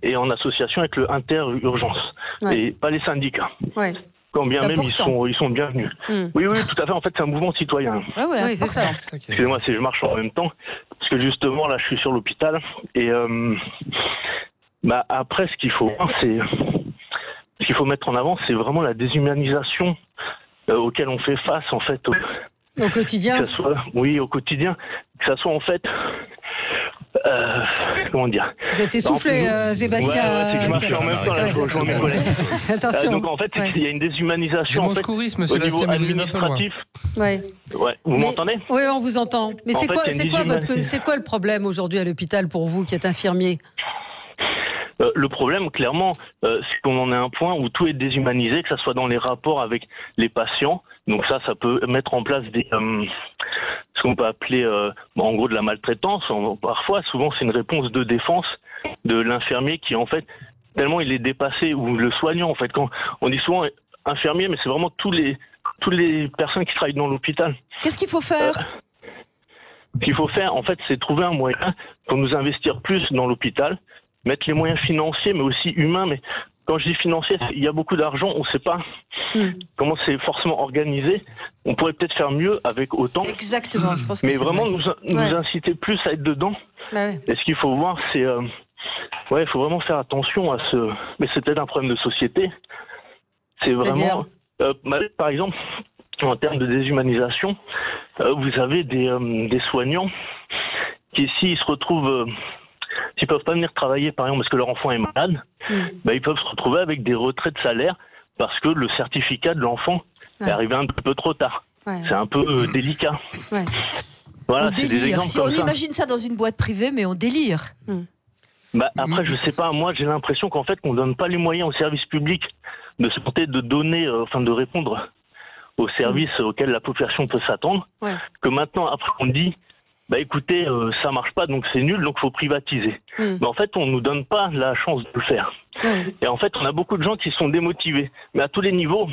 et en association avec le Inter-Urgence, et pas les syndicats. Ouais. Quand bien même ils sont bienvenus. Oui, tout à fait. En fait, c'est un mouvement citoyen. Oui, c'est ça. Excusez-moi si je marche en même temps, parce que justement là, je suis sur l'hôpital et après, ce qu'il faut mettre en avant, c'est vraiment la déshumanisation auquel on fait face en fait au quotidien. Au quotidien, que ça soit en fait. Comment dire? Vous êtes essoufflé, Sébastien. C'est que je marche en même temps, là, je rejoins mes collègues. Attention. Donc en fait, il y a une déshumanisation au niveau administratif. Vous m'entendez? Oui, on vous entend. Mais c'est quoi le problème aujourd'hui à l'hôpital pour vous qui êtes infirmier? Le problème, clairement, c'est qu'on en est à un point où tout est déshumanisé, que ça soit dans les rapports avec les patients. Donc ça peut mettre en place ce qu'on peut appeler, en gros, de la maltraitance. Souvent, c'est une réponse de défense de l'infirmier qui, en fait, tellement il est dépassé, ou le soignant, en fait. Quand on dit souvent infirmier, mais c'est vraiment toutes les personnes qui travaillent dans l'hôpital. Qu'est-ce qu'il faut faire? Ce qu'il faut faire, en fait, c'est trouver un moyen pour nous investir plus dans l'hôpital, mettre les moyens financiers, mais aussi humains. Mais quand je dis financier, il y a beaucoup d'argent, on ne sait pas comment c'est forcément organisé. On pourrait peut-être faire mieux avec autant. Exactement, je pense que mais vraiment nous inciter plus à être dedans. Et ce qu'il faut voir, c'est... il faut vraiment faire attention à ce... Mais c'est peut-être un problème de société. C'est vraiment... par exemple, en termes de déshumanisation, vous avez des soignants qui, s'ils se retrouvent... S'ils ne peuvent pas venir travailler, par exemple, parce que leur enfant est malade, ils peuvent se retrouver avec des retraits de salaire parce que le certificat de l'enfant est arrivé un peu trop tard. C'est un peu délicat. Voilà, on délire. Si on imagine ça dans une boîte privée, mais on délire. Après, je sais pas, moi j'ai l'impression qu'en fait, qu'on donne pas les moyens aux services publics de se tenter de donner, de répondre aux services auxquels la population peut s'attendre. Que maintenant, après, on dit, écoutez, ça marche pas, donc c'est nul, donc faut privatiser. Mais en fait, on nous donne pas la chance de le faire. Et en fait, on a beaucoup de gens qui sont démotivés, mais à tous les niveaux.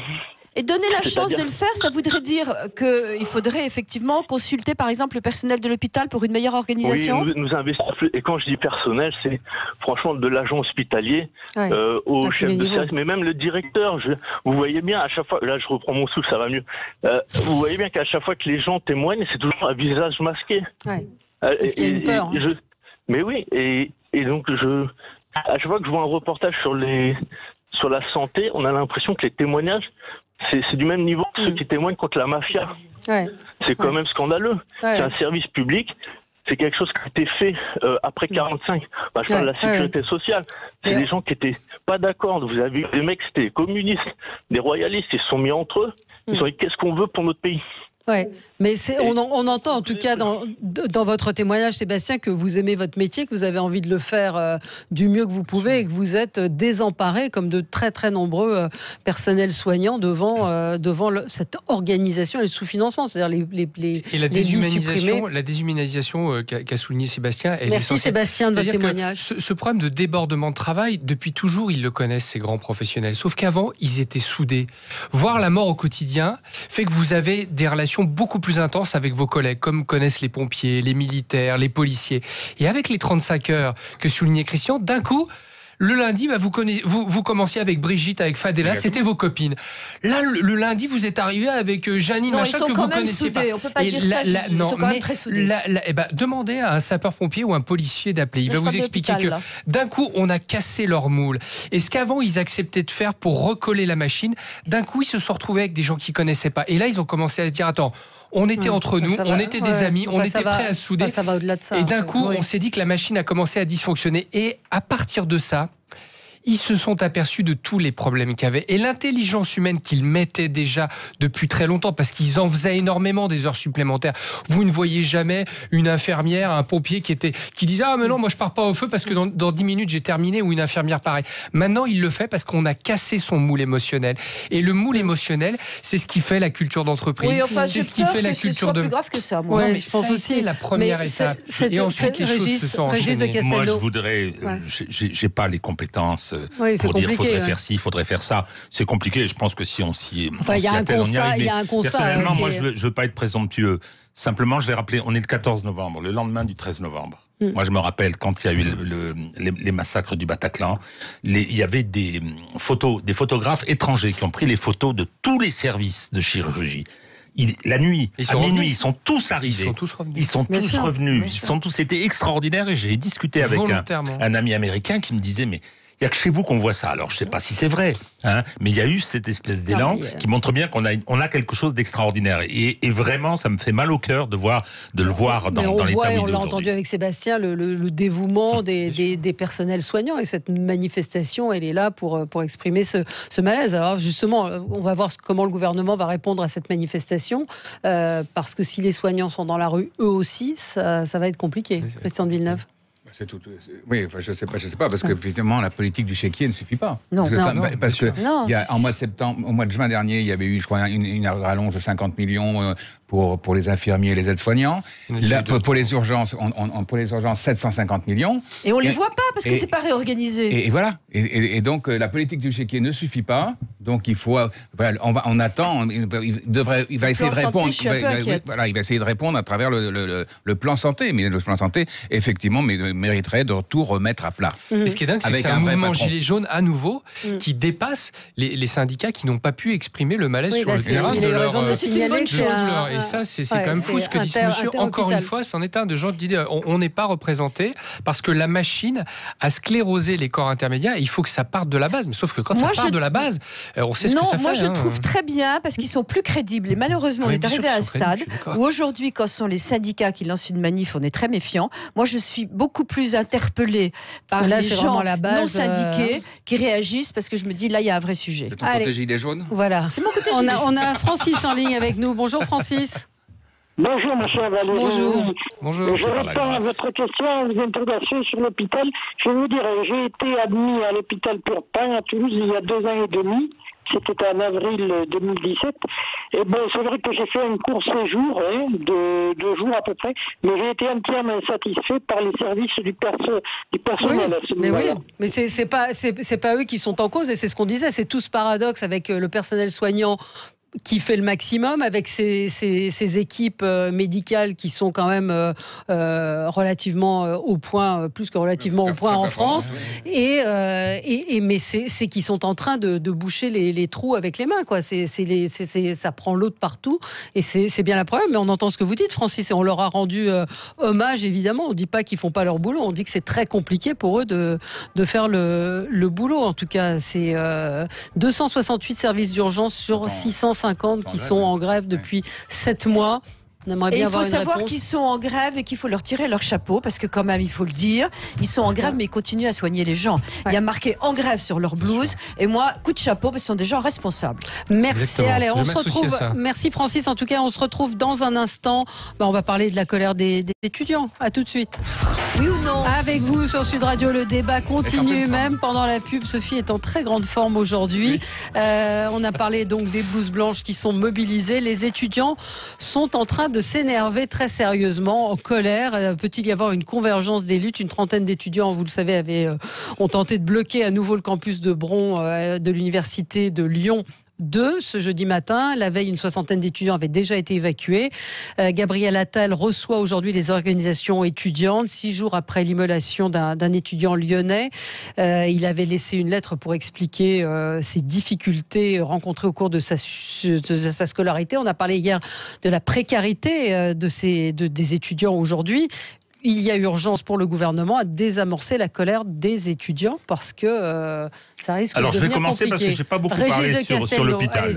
Et donner la chance de le faire, ça voudrait dire qu'il faudrait effectivement consulter par exemple le personnel de l'hôpital pour une meilleure organisation. Oui, nous investir plus. Et quand je dis personnel, c'est franchement de l'agent hospitalier au chef de service, mais même le directeur. Vous voyez bien, à chaque fois, là je reprends mon souffle, ça va mieux. Vous voyez bien qu'à chaque fois que les gens témoignent, c'est toujours un visage masqué. Parce qu'il y a une peur. Mais oui, et donc à chaque fois que je vois un reportage sur la santé, on a l'impression que les témoignages, c'est du même niveau que ceux qui témoignent contre la mafia. C'est quand même scandaleux. C'est un service public, c'est quelque chose qui a été fait après 45. Je parle de la sécurité sociale. C'est des gens qui n'étaient pas d'accord. Vous avez des mecs, c'était des communistes, des royalistes, ils se sont mis entre eux. Ils ont dit qu'est-ce qu'on veut pour notre pays. Mais on entend en tout cas dans votre témoignage, Sébastien, que vous aimez votre métier, que vous avez envie de le faire du mieux que vous pouvez et que vous êtes désemparé, comme de très très nombreux personnels soignants devant cette organisation et le sous-financement, c'est-à-dire et la déshumanisation qu'a souligné Sébastien. Merci Sébastien de votre témoignage. Ce problème de débordement de travail, depuis toujours, ils le connaissent, ces grands professionnels. Sauf qu'avant, ils étaient soudés. Voir la mort au quotidien fait que vous avez des relations beaucoup plus intenses avec vos collègues, comme connaissent les pompiers, les militaires, les policiers. Et avec les 35 heures que soulignait Christian, d'un coup, le lundi, vous commenciez avec Brigitte, avec Fadela, c'était vos copines. Là, le lundi, vous êtes arrivé avec Janine, machin, que vous connaissez pas. On peut pas dire ça, ils sont quand même très soudés. Demandez à un sapeur-pompier ou un policier d'appeler. Il va vous expliquer que d'un coup, on a cassé leur moule. Et ce qu'avant, ils acceptaient de faire pour recoller la machine, d'un coup, ils se sont retrouvés avec des gens qu'ils connaissaient pas. Et là, ils ont commencé à se dire, attends, on était entre nous, on était des amis, on était prêts à se souder. Ça va au-delà de ça. Et d'un coup, on s'est dit que la machine a commencé à dysfonctionner. Et à partir de ça, ils se sont aperçus de tous les problèmes qu'il y avait. Et l'intelligence humaine qu'ils mettaient déjà depuis très longtemps, parce qu'ils en faisaient énormément des heures supplémentaires. Vous ne voyez jamais une infirmière, un pompier qui disait « Ah mais non, moi je pars pas au feu parce que dans 10 minutes j'ai terminé » ou une infirmière pareil. Maintenant, il le fait parce qu'on a cassé son moule émotionnel. Et le moule émotionnel, c'est ce qui fait la culture d'entreprise. C'est ce qui fait la culture de... plus grave que ça, moi. Non, mais je pense aussi la première étape. Et ensuite, les choses se sont enchaînées. Moi, je voudrais... J'ai pas les compétences pour dire faudrait faire ci, faudrait faire ça. C'est compliqué. Je pense que si on s'y attelle, on y arrive. Il y a un constat. Personnellement, moi, je veux pas être présomptueux. Simplement, je vais rappeler, on est le 14 novembre, le lendemain du 13 novembre. Moi, je me rappelle quand il y a eu les massacres du Bataclan, il y avait des photographes étrangers qui ont pris les photos de tous les services de chirurgie. La nuit, à minuit, ils sont tous arrivés. Ils sont tous revenus. C'était extraordinaire. Et j'ai discuté avec un ami américain qui me disait, mais il n'y a que chez vous qu'on voit ça. Alors, je ne sais pas si c'est vrai, mais il y a eu cette espèce d'élan qui montre bien qu'on a quelque chose d'extraordinaire. Et vraiment, ça me fait mal au cœur de le voir dans l'état où il est. On l'a entendu avec Sébastien, le dévouement des personnels soignants. Et cette manifestation, elle est là pour exprimer ce malaise. Alors justement, on va voir comment le gouvernement va répondre à cette manifestation. Parce que si les soignants sont dans la rue, eux aussi, ça va être compliqué. Christian de Villeneuve. Oui, enfin, je sais pas, parce que effectivement, la politique du chéquier ne suffit pas. Non, parce que au mois de juin dernier, il y avait eu, je crois, une rallonge de 50 millions pour les infirmiers et les aides-soignants. Pour les urgences, 750 millions. Et on les voit pas parce que c'est pas réorganisé. Et voilà. Et donc la politique du chéquier ne suffit pas. Donc il faut, on attend. Il va essayer de répondre. Il va essayer de répondre à travers le plan santé. Mais le plan santé, effectivement, mériterait de tout remettre à plat. Mais ce qui est dingue, c'est que c'est un mouvement gilet jaune à nouveau qui dépasse les syndicats qui n'ont pas pu exprimer le malaise sur le terrain de leur. Et ça, c'est quand même fou ce que dit ce monsieur. Encore une fois, c'en est un de gens qui disent on n'est pas représenté parce que la machine a sclérosé les corps intermédiaires et il faut que ça parte de la base. Mais sauf que quand ça part de la base, On sait ce que ça fait. Moi je trouve très bien parce qu'ils sont plus crédibles. Et malheureusement, on est arrivé à un stade où aujourd'hui, quand ce sont les syndicats qui lancent une manif, on est très méfiant. Moi, je suis beaucoup plus interpellée par les gens non syndiqués qui réagissent parce que je me dis, là, il y a un vrai sujet. C'est ton côté gilet jaune ? Voilà. C'est mon côté gilet jaune. On a Francis en ligne avec nous. Bonjour Francis. Bonjour, monsieur Valérie. Bonjour. Je réponds à votre question, à vos interrogations sur l'hôpital. Je vais vous dire, j'ai été admis à l'hôpital Purpan à Toulouse il y a 2 ans et demi. C'était en avril 2017. Et bon, c'est vrai que j'ai fait un court séjour, de 2 jours à peu près, mais j'ai été entièrement satisfait par les services du personnel. Mais c'est pas eux qui sont en cause, et c'est ce qu'on disait, c'est tout ce paradoxe avec le personnel soignant qui fait le maximum avec ces équipes médicales qui sont quand même relativement au point, plus que relativement au point en France, mais c'est qu'ils sont en train de boucher les trous avec les mains, quoi. Ça prend l'eau de partout, et c'est bien la preuve. Mais on entend ce que vous dites, Francis, et on leur a rendu hommage, évidemment. On dit pas qu'ils font pas leur boulot, on dit que c'est très compliqué pour eux de faire le boulot. En tout cas, c'est 268 services d'urgence sur 650 qui sont en grève depuis 7 mois. Et il faut savoir qu'ils sont en grève et qu'il faut leur tirer leur chapeau, parce que quand même, il faut le dire, ils sont en grève mais ils continuent à soigner les gens. Il y a marqué en grève sur leur blouse, et moi, coup de chapeau, parce qu'ils sont des gens responsables. Merci. Exactement. Allez, on se retrouve. Merci Francis. En tout cas, on se retrouve dans un instant. On va parler de la colère des étudiants. À tout de suite. Oui ou non? Avec vous sur Sud Radio, le débat continue même pendant la pub. Sophie est en très grande forme aujourd'hui. Oui. On a parlé donc des blouses blanches qui sont mobilisées. Les étudiants sont en train de s'énerver très sérieusement, en colère. Peut-il y avoir une convergence des luttes? Une trentaine d'étudiants, vous le savez, ont tenté de bloquer à nouveau le campus de Bron de l'université de Lyon 2 ce jeudi matin. La veille, une soixantaine d'étudiants avaient déjà été évacués. Gabriel Attal reçoit aujourd'hui les organisations étudiantes, 6 jours après l'immolation d'un étudiant lyonnais. Il avait laissé une lettre pour expliquer ses difficultés rencontrées au cours de sa scolarité. On a parlé hier de la précarité des étudiants aujourd'hui. Il y a urgence pour le gouvernement à désamorcer la colère des étudiants, parce que ça risque de devenir compliqué. Alors je vais commencer parce que je n'ai pas beaucoup parlé sur l'hôpital.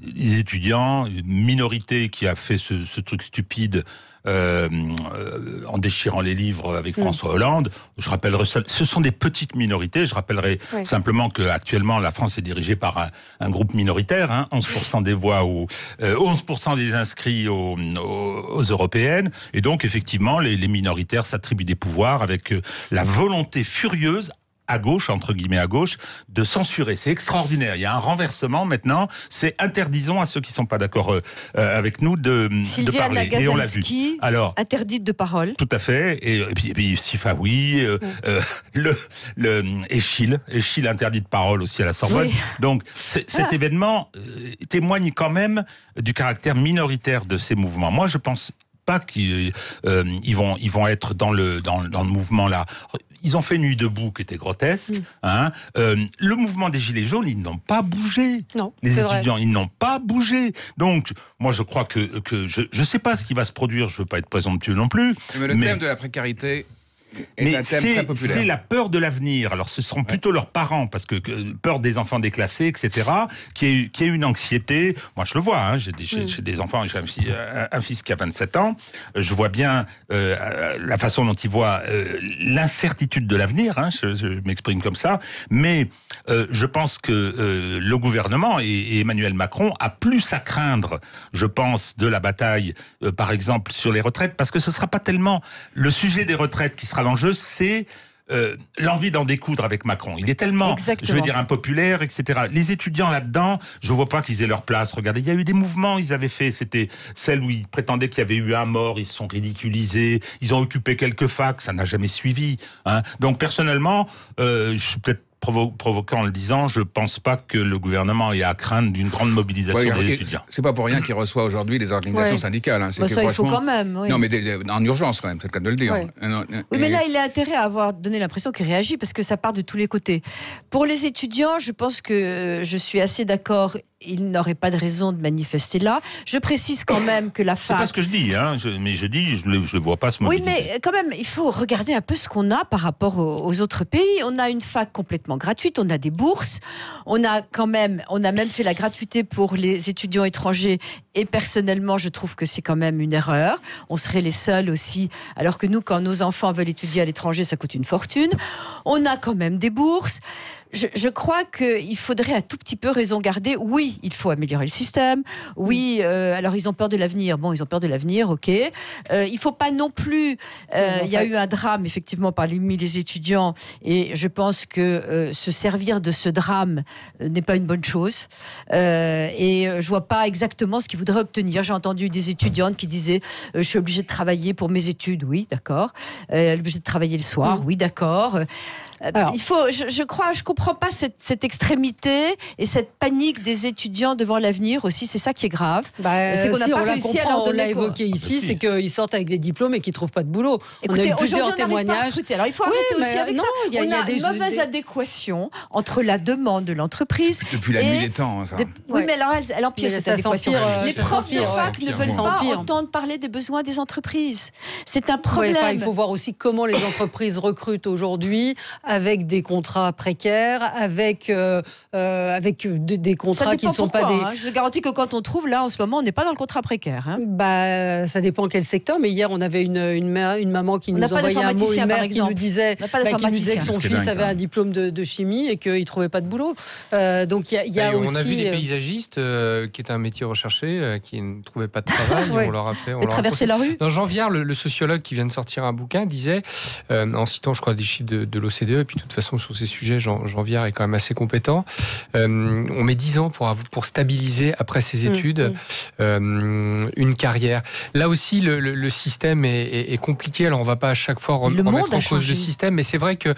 Les étudiants, une minorité qui a fait ce truc stupide en déchirant les livres avec François Hollande. Je rappellerai, ce sont des petites minorités. Je rappellerai simplement qu'actuellement la France est dirigée par un groupe minoritaire, 11% des voix 11% des inscrits aux européennes. Et donc effectivement, les minoritaires s'attribuent des pouvoirs avec la volonté furieuse, à gauche, entre guillemets à gauche, de censurer. C'est extraordinaire. Il y a un renversement maintenant. C'est interdisons à ceux qui ne sont pas d'accord avec nous de parler. Et on l'a vu. Alors, interdite de parole. Tout à fait. Et puis Sifawi, Eschil interdit de parole aussi à la Sorbonne. Oui. Donc cet événement témoigne quand même du caractère minoritaire de ces mouvements. Moi, je pense pas qu'ils vont être dans le mouvement là. Ils ont fait Nuit debout, qui était grotesque. Le mouvement des Gilets jaunes, ils n'ont pas bougé. Non, les étudiants, ils n'ont pas bougé. Donc, moi, je crois que je sais pas ce qui va se produire. Je veux pas être présomptueux non plus. Mais le thème de la précarité. Mais c'est la peur de l'avenir. Alors ce seront plutôt leurs parents, parce que peur des enfants déclassés, etc., qui a une anxiété. Moi je le vois, j'ai des enfants, j'ai un fils qui a 27 ans, je vois bien la façon dont il voit l'incertitude de l'avenir, je m'exprime comme ça, mais je pense que le gouvernement et Emmanuel Macron a plus à craindre, je pense, de la bataille, par exemple, sur les retraites, parce que ce ne sera pas tellement le sujet des retraites qui sera l'enjeu, c'est l'envie d'en découdre avec Macron. Il est tellement, je veux dire, impopulaire, etc. Les étudiants là-dedans, je vois pas qu'ils aient leur place. Regardez, il y a eu des mouvements, ils avaient fait, c'était celle où ils prétendaient qu'il y avait eu un mort, ils se sont ridiculisés, ils ont occupé quelques facs, ça n'a jamais suivi. Donc personnellement, je suis peut-être provoquant en le disant, je pense pas que le gouvernement ait à craindre d'une grande mobilisation des étudiants. C'est pas pour rien qu'il reçoit aujourd'hui les organisations syndicales. Ça, il faut quand même. Oui. Non, mais en urgence quand même, c'est le cas de le dire. Oui, mais là, il a intérêt à avoir donné l'impression qu'il réagit, parce que ça part de tous les côtés. Pour les étudiants, je pense que je suis assez d'accord il n'aurait pas de raison de manifester là. Je précise quand même que la fac... C'est pas ce que je dis, hein. Mais je dis, je ne vois pas se mobiliser. Oui, mais quand même, il faut regarder un peu ce qu'on a par rapport aux autres pays. On a une fac complètement gratuite, on a des bourses, on a même fait la gratuité pour les étudiants étrangers, et personnellement, je trouve que c'est quand même une erreur. On serait les seuls aussi, alors que nous, quand nos enfants veulent étudier à l'étranger, ça coûte une fortune. On a quand même des bourses. Je crois qu'il faudrait un tout petit peu raison garder. Oui, il faut améliorer le système. Oui, alors ils ont peur de l'avenir. Bon, ils ont peur de l'avenir, ok. Il faut pas non plus... il y a eu un drame, effectivement, parmi les étudiants. Et je pense que se servir de ce drame n'est pas une bonne chose. Et je vois pas exactement ce qu'ils voudraient obtenir. J'ai entendu des étudiantes qui disaient « Je suis obligée de travailler pour mes études. » Oui, d'accord. Obligée de travailler le soir. Oui, d'accord. Alors, je comprends pas cette extrémité et cette panique des étudiants devant l'avenir aussi. C'est ça qui est grave. C'est qu'on n'a pas réussi à leur donner. On l'a évoqué ici, c'est qu'ils sortent avec des diplômes et qu'ils trouvent pas de boulot. Écoutez, on a eu plusieurs témoignages. Alors il faut arrêter aussi avec ça. On a une mauvaise adéquation entre la demande de l'entreprise. Depuis la nuit des temps, ça. Oui, mais alors elle empire cette adéquation. Les profs de fac ne veulent pas entendre parler des besoins des entreprises. C'est un problème. Il faut voir aussi comment les entreprises recrutent aujourd'hui avec des contrats précaires, avec des contrats qui ne sont pas des... Je vous garantis que quand on trouve, là, en ce moment, on n'est pas dans le contrat précaire. Hein. Ça dépend quel secteur, mais hier, on avait une maman qui nous envoyait un mot, une mère qui nous disait que son fils avait un diplôme de chimie et qu'il ne trouvait pas de boulot. Donc, il y a aussi... On a vu les paysagistes, qui est un métier recherché, qui ne trouvaient pas de travail. Ouais. On leur a fait... traverser la rue. Dans Jean Viard, le sociologue qui vient de sortir un bouquin, disait, en citant, je crois, des chiffres de l'OCDE, et puis de toute façon, sur ces sujets, Jean Viard est quand même assez compétent. On met 10 ans pour stabiliser, après ses études, une carrière. Là aussi, le système est compliqué. Alors, on ne va pas à chaque fois remettre en cause le système, mais c'est vrai que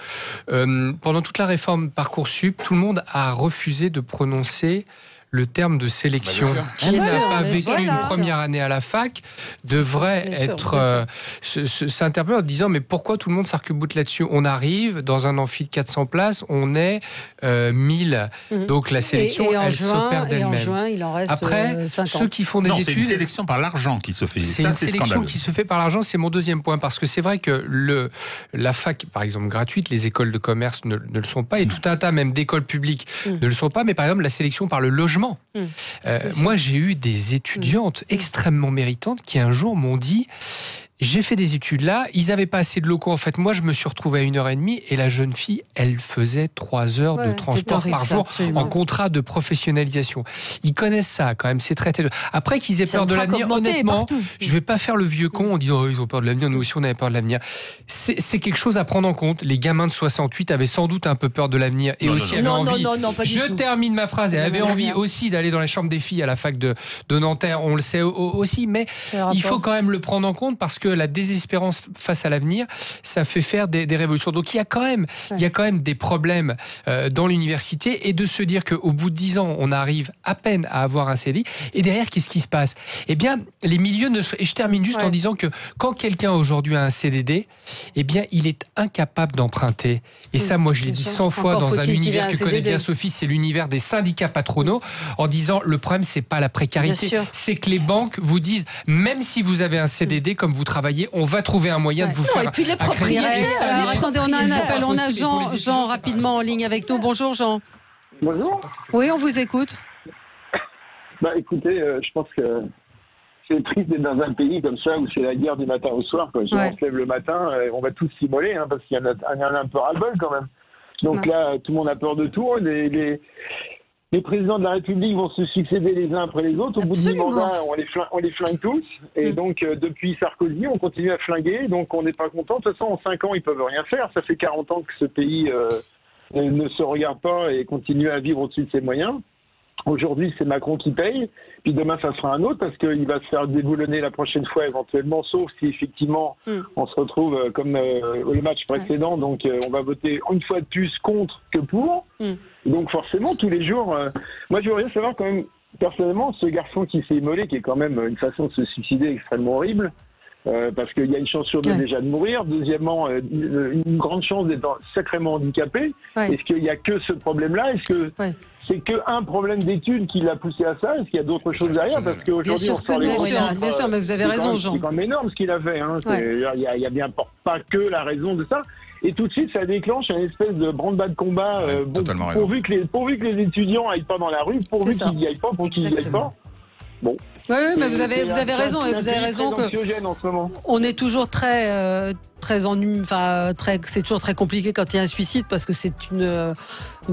pendant toute la réforme Parcoursup, tout le monde a refusé de prononcer le terme de sélection. Qui n'a pas vécu une première année à la fac devrait s'interpeller en disant mais pourquoi tout le monde s'arc-boute là-dessus? On arrive dans un amphi de 400 places, on est 1000. Donc la sélection, elle s'opère d'elle-même. En juin, il en reste après, 50. ceux qui font des études... c'est une sélection par l'argent qui se fait. C'est une sélection qui se fait par l'argent, c'est mon deuxième point. Parce que c'est vrai que la fac, par exemple, gratuite, les écoles de commerce ne le sont pas, et tout un tas même d'écoles publiques ne le sont pas, mais par exemple la sélection par le logement. Moi, j'ai eu des étudiantes extrêmement méritantes qui un jour m'ont dit j'ai fait des études là, ils n'avaient pas assez de locaux. En fait, moi, je me suis retrouvé à 1h30 et la jeune fille, elle faisait 3 heures de transport par jour en contrat de professionnalisation. Ils connaissent ça quand même, c'est traité. Après qu'ils aient peur de l'avenir, honnêtement, je ne vais pas faire le vieux con en disant ils ont peur de l'avenir, nous aussi on avait peur de l'avenir. C'est quelque chose à prendre en compte. Les gamins de 68 avaient sans doute un peu peur de l'avenir et aussi avaient envie. Je termine ma phrase. Elle avait envie aussi d'aller dans la chambre des filles à la fac de Nanterre, on le sait aussi, mais il faut quand même le prendre en compte parce que la désespérance face à l'avenir, ça fait faire des révolutions. Donc il y a quand même des problèmes dans l'université, et de se dire qu'au bout de 10 ans, on arrive à peine à avoir un CDI, et derrière, qu'est-ce qui se passe? Eh bien, les milieux et je termine juste en disant que quand quelqu'un aujourd'hui a un CDD, eh bien, il est incapable d'emprunter. Et ça, moi, je l'ai dit 100 fois dans un univers que connaît bien Sophie, c'est l'univers des syndicats patronaux, en disant le problème, c'est pas la précarité, c'est que les banques vous disent, même si vous avez un CDD, comme vous travaillez, on va trouver un moyen de vous faire. Et puis les propriétaires. Alors attendez, on a un appel. On a Jean rapidement en ligne avec nous. Bonjour Jean. Bonjour. Oui, on vous écoute. Écoutez, je pense que c'est triste d'être dans un pays comme ça où c'est la guerre du matin au soir. Quand on se lève le matin, on va tous s'immoler parce qu'il y en a un peu ras-le-bol quand même. Donc là, tout le monde a peur de tout. Les présidents de la République vont se succéder les uns après les autres. Au bout de 10 mandats, on les flingue tous. Et donc, depuis Sarkozy, on continue à flinguer. Donc, on n'est pas content. De toute façon, en 5 ans, ils peuvent rien faire. Ça fait 40 ans que ce pays ne se regarde pas et continue à vivre au-dessus de ses moyens. Aujourd'hui, c'est Macron qui paye. Puis demain, ça sera un autre parce qu'il va se faire déboulonner la prochaine fois éventuellement, sauf si effectivement on se retrouve comme le match précédent. Donc, on va voter une fois de plus contre que pour. Donc forcément, tous les jours... moi, je voudrais savoir quand même, personnellement, ce garçon qui s'est immolé, qui est quand même une façon de se suicider extrêmement horrible, parce qu'il y a une chance sur deux déjà de mourir. Deuxièmement, une grande chance d'être sacrément handicapé. Est-ce qu'il n'y a que ce problème-là? Est-ce que c'est qu'un problème d'études qui l'a poussé à ça? Est-ce qu'il y a d'autres choses derrière? Parce qu'aujourd'hui, on sort les bien sûr, mais vous avez raison, Jean. C'est quand même énorme ce qu'il a fait. Il n'y a bien pas que la raison de ça. Et tout de suite, ça déclenche une espèce de branle-bas de combat. Pourvu que les étudiants n'aillent pas dans la rue, pourvu qu'ils n'y aillent pas, pour qu'ils n'y aillent pas. Bon. Oui, mais vous avez raison, et vous avez raison que on est toujours c'est toujours très compliqué quand il y a un suicide parce que c'est une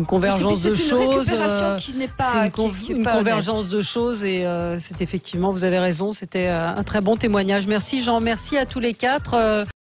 convergence de choses. C'est une convergence de choses et c'est effectivement, vous avez raison, c'était un très bon témoignage. Merci Jean, merci à tous les quatre.